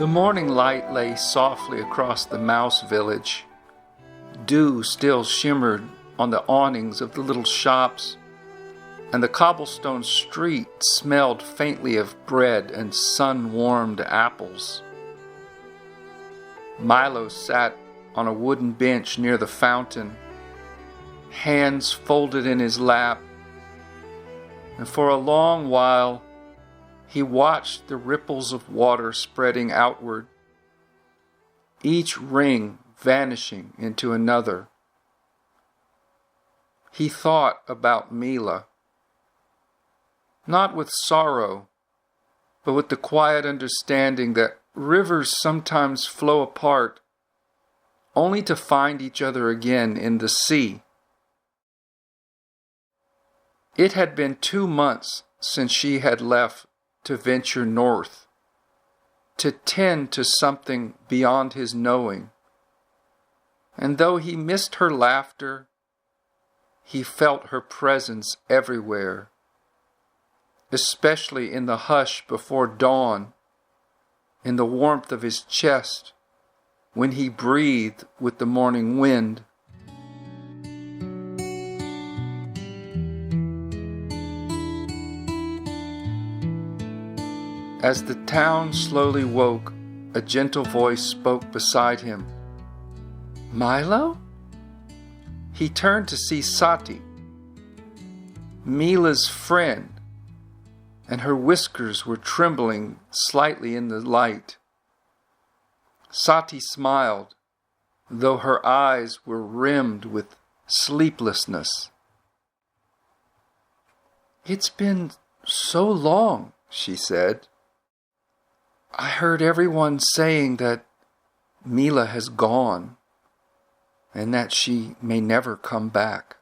The morning light lay softly across the mouse village. Dew still shimmered on the awnings of the little shops, and the cobblestone street smelled faintly of bread and sun-warmed apples. Milo sat on a wooden bench near the fountain, hands folded in his lap, and for a long while he watched the ripples of water spreading outward, each ring vanishing into another. He thought about Mila, not with sorrow, but with the quiet understanding that rivers sometimes flow apart, only to find each other again in the sea. It had been 2 months since she had left to venture north, to tend to something beyond his knowing. And though he missed her laughter, he felt her presence everywhere, especially in the hush before dawn, in the warmth of his chest, when he breathed with the morning wind. As the town slowly woke, a gentle voice spoke beside him. "Milo?" He turned to see Sati, Mila's friend, and her whiskers were trembling slightly in the light. Sati smiled, though her eyes were rimmed with sleeplessness. "It's been so long," she said. "I heard everyone saying that Mila has gone and that she may never come back."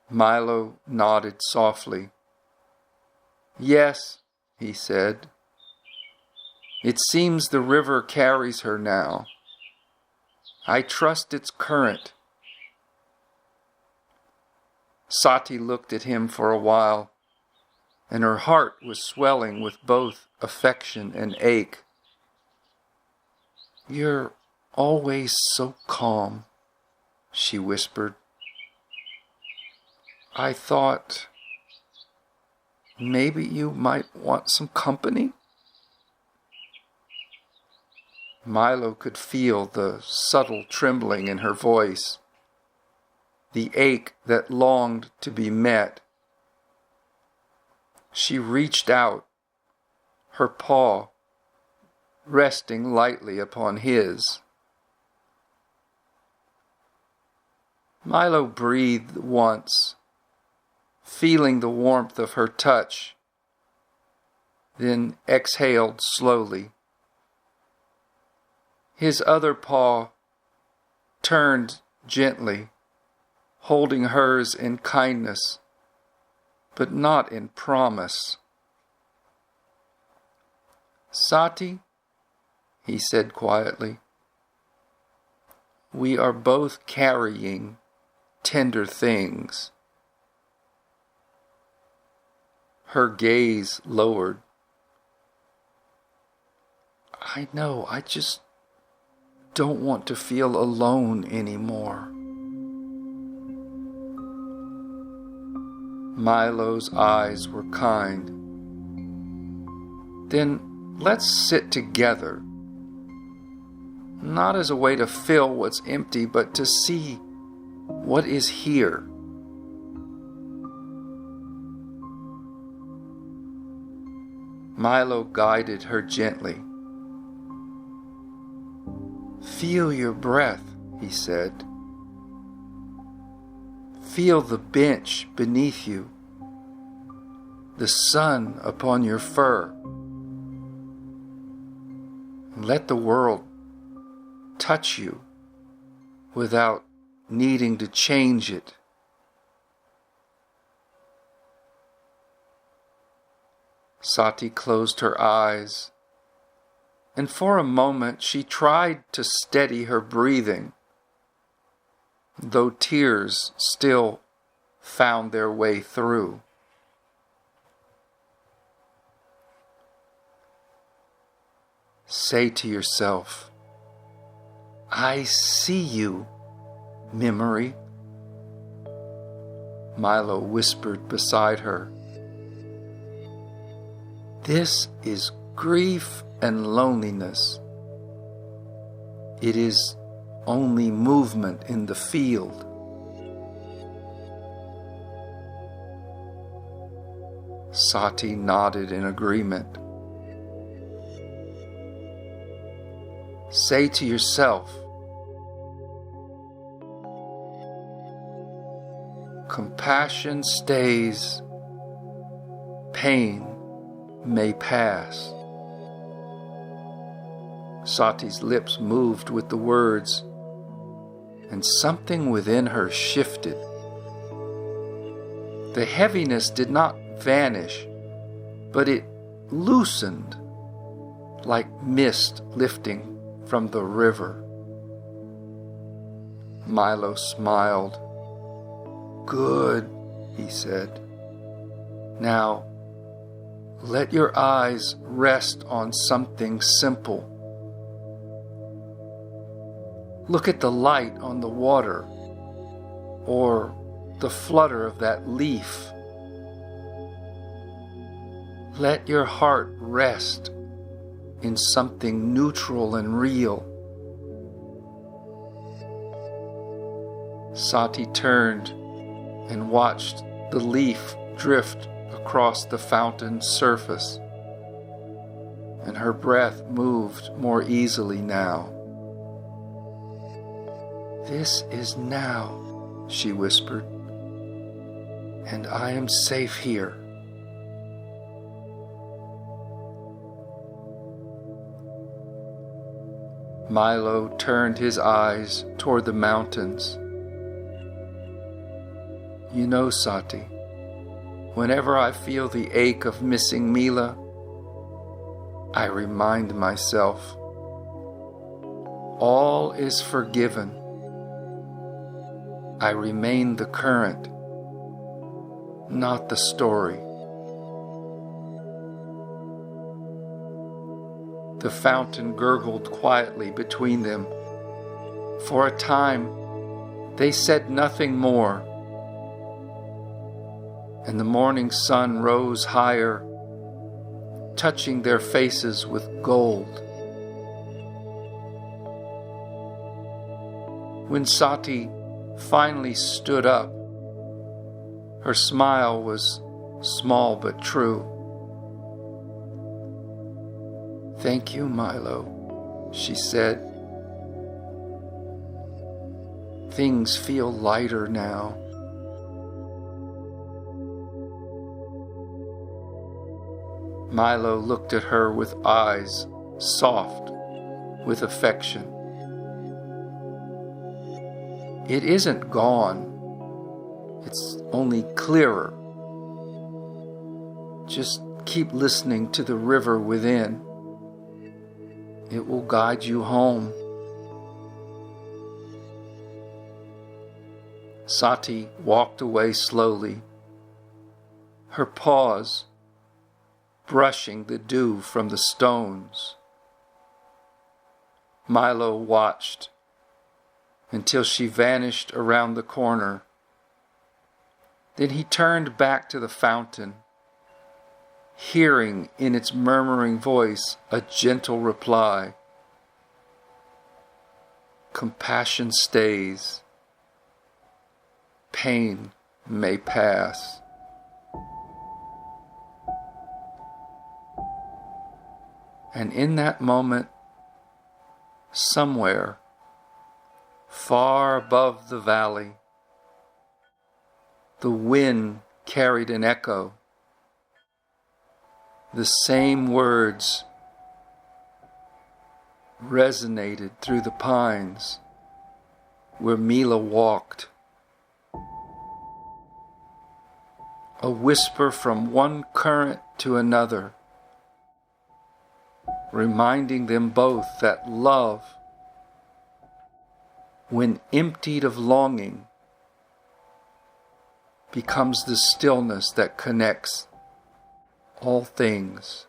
Milo nodded softly. "Yes," he said. "It seems the river carries her now. I trust its current." Sati looked at him for a while, and her heart was swelling with both affection and ache. "You're always so calm," she whispered. "I thought maybe you might want some company." Milo could feel the subtle trembling in her voice, the ache that longed to be met. She reached out, her paw resting lightly upon his. Milo breathed once, feeling the warmth of her touch, then exhaled slowly. His other paw turned gently, holding hers in kindness, but not in promise. "Sati," he said quietly, "we are both carrying tender things." Her gaze lowered. "I know, I just don't want to feel alone anymore." Milo's eyes were kind. "Then let's sit together. Not as a way to fill what's empty, but to see what is here." Milo guided her gently. "Feel your breath," he said. "Feel the bench beneath you, the sun upon your fur. Let the world touch you without needing to change it." Sati closed her eyes, and for a moment she tried to steady her breathing, though tears still found their way through. Say to yourself, I see you, memory. Milo whispered beside her. This is grief and loneliness. It is only movement in the field. Sati nodded in agreement. Say to yourself, compassion stays, pain may pass. Sati's lips moved with the words, and something within her shifted. The heaviness did not vanish, but it loosened like mist lifting from the river. Milo smiled. Good, he said. Now, let your eyes rest on something simple. Look at the light on the water, or the flutter of that leaf. Let your heart rest in something neutral and real. Sati turned and watched the leaf drift across the fountain's surface, and her breath moved more easily now. This is now, she whispered, and I am safe here. Milo turned his eyes toward the mountains. You know, Sati, whenever I feel the ache of missing Mila, I remind myself, all is forgiven. I remain the current, not the story. The fountain gurgled quietly between them. For a time, they said nothing more, and the morning sun rose higher, touching their faces with gold. When Sati finally stood up, her smile was small but true. Thank you, Milo, she said. Things feel lighter now. Milo looked at her with eyes soft with affection. It isn't gone. It's only clearer. Just keep listening to the river within. It will guide you home. Sati walked away slowly, her paws brushing the dew from the stones. Milo watched until she vanished around the corner. Then he turned back to the fountain, hearing in its murmuring voice a gentle reply. Compassion stays. Pain may pass. And in that moment, somewhere, far above the valley, the wind carried an echo. The same words resonated through the pines where Mila walked. A whisper from one current to another, reminding them both that love, when emptied of longing, becomes the stillness that connects all things.